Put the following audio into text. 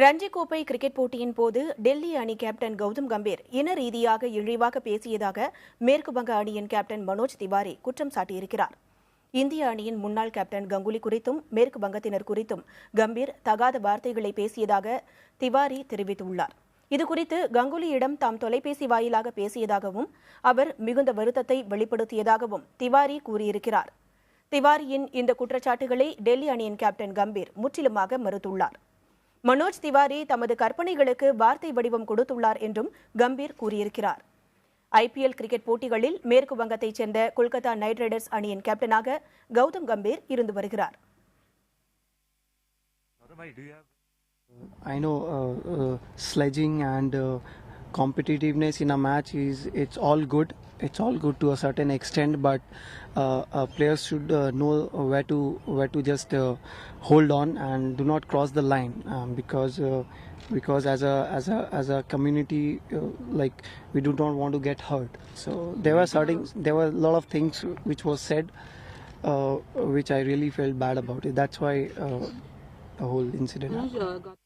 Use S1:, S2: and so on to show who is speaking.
S1: ரஞ்சி கோப்பை கிரிக்கெட் போட்டியின் போது டெல்லி அணி கேப்டன் கௌதம் கம்பீர் இன ரீதியாக இழிவாக பேசியதாக மேற்கு வங்க அணியின் கேப்டன் மனோஜ் திவாரி குற்றம் சாட்டியிருக்கிறார். இந்திய அணியின் முன்னாள் கேப்டன் கங்குலி குறித்தும் மேற்கு வங்கத்தினர் குறித்தும் கம்பீர் தகாத வார்த்தைகளை பேசியதாக திவாரி தெரிவித்துள்ளார். இதுகுறித்து கங்குலியிடம் தாம் தொலைபேசி வாயிலாக பேசியதாகவும் அவர் மிகுந்த வருத்தத்தை வெளிப்படுத்தியதாகவும் திவாரி கூறியிருக்கிறார். திவாரியின் இந்த குற்றச்சாட்டுகளை டெல்லி அணியின் கேப்டன் கம்பீர் முற்றிலுமாக மறுத்துள்ளார். மனோஜ் திவாரி தமது கற்பனைகளுக்கு வார்த்தை வடிவம் கொடுத்துள்ளார் என்றும் கம்பீர் கூறியிருக்கிறார். IPL கிரிக்கெட் போட்டிகளில் மேற்கு வங்கத்தைச் சேர்ந்த கொல்கத்தா நைட் ரைடர்ஸ் அணியின் கேப்டனாக கௌதம் கம்பீர் இருந்து வருகிறார்.
S2: I know sledging and competitiveness in a match it's all good. It's all good to a certain extent, but players should know where to just hold on and do not cross the line, because as a community, like, we do not want to get hurt. So there were a lot of things which was said, which I really felt bad about it. That's why the whole incident happened.